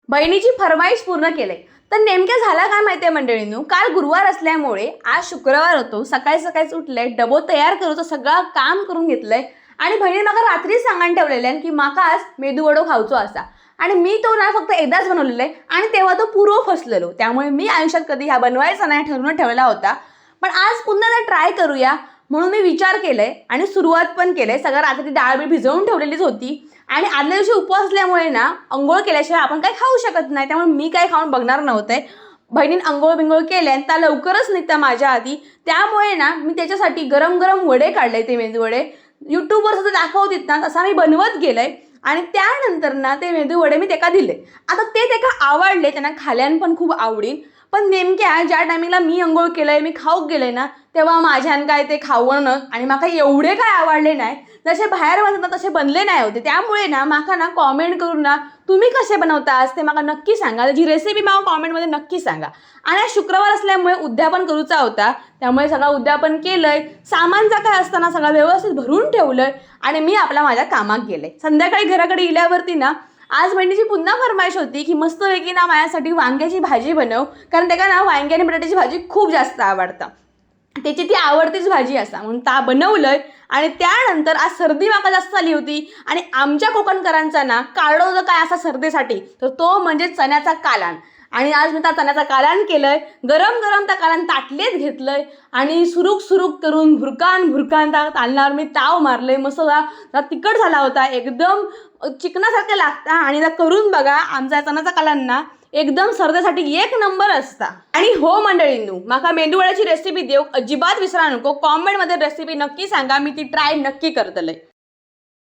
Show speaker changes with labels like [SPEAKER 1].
[SPEAKER 1] बहिणीची फरमाईश पूर्ण केले. तर नेमक्या झाला काय माहितीये मंडळींनो, काल गुरुवार असल्यामुळे आज शुक्रवार होतो. सकाळी सकाळीच उठले, डबो तयार करूचं सगळं काम करून घेतलंय आणि बहिणीने माका रात्री सांगान ठेवलेले की माका आज मेदू वडो खावचो असा. आणि मी तो ना फक्त एकदाच बनवलेला आहे आणि तेव्हा तो पुरो फसलेलो. त्यामुळे मी आयुष्यात कधी ह्या बनवायचा नाही ठरवून ठेवला होता. पण आज पुन्हा ट्राय करूया म्हणून मी विचार केलाय आणि सुरुवात पण केलंय. सगळं रात्री डाळ भिजवून ठेवलेलीच होती आणि आदल्या दिवशी उपवास असल्यामुळे ना अंघोळ केल्याशिवाय आपण काही खाऊ शकत नाही. त्यामुळे मी काही खाऊन बघणार नव्हते. बहिणीने अंघोळ बिंघोळ केले आणि त्या लवकरच निघता माझ्या आधी. त्यामुळे ना मी त्याच्यासाठी गरम गरम वडे काढले. ते मेदू वडे यूट्यूबवर जसं दाखवतात ना तसा मी बनवत गेलंय आणि त्यानंतर ना ते मेदू वडे मी त्याला दिले. आता ते त्याला आवडले, त्यांना खाल्यान पण खूप आवडीन. पण नेमक्या ज्या टायमिंगला मी अंघोळ केलंय, मी खाऊक गेले ना, तेव्हा माझ्यान काय ते खावणं आणि माका एवढे काय आवडले नाही. जसे बाहेर बनवतात तसे बनले नाही होते. त्यामुळे ना माका ना कॉमेंट करून ना तुम्ही कसे बनवतास ते माका नक्की सांगा. त्याची रेसिपी माका कॉमेंटमध्ये नक्की सांगा. आणि आज शुक्रवार असल्यामुळे उद्यापन करूचा होता, त्यामुळे सगळं उद्यापन केलंय. सामानचा काय असताना सगळं व्यवस्थित भरून ठेवलंय आणि मी माझ्या कामात गेले. संध्याकाळी घराकडे गेल्यावरती ना आज बहिणीची पुन्हा फरमाईश होती की मस्तपैकी ना माझ्यासाठी वांग्याची भाजी बनव, कारण त्याला ना वांगी आणि बटाट्याची भाजी खूप जास्त आवडतं. त्याची ती आवडतीच भाजी असा म्हणून ता बनवलंय. आणि त्यानंतर आज सर्दी माका जास्त झाली होती आणि आमच्या कोकणकरांचा ना काढो जो काय असा सर्दीसाठी तर तो म्हणजे चण्याचा कालान. आणि आज मी त्या चण्याचा कालान केलंय. गरम गरम त्या कालान ताटलीत घेतलंय आणि सुरुक सुरुक करून भुरकान त्या तालण्यावर मी ताव मारले. मस्त तिखट झाला होता, एकदम चिकनासारखं लागता. आणि त्या करून बघा, आमचा चण्याचा कालान ना एकदम सर्दीसाठी एक नंबर असता. आणि हो मंडळींनो, माका मेंदू वड्याची रेसिपी देऊ अजिबात विसरा नको. कॉमेंटमध्ये रेसिपी नक्की सांगा, मी ती ट्राय नक्की करतले.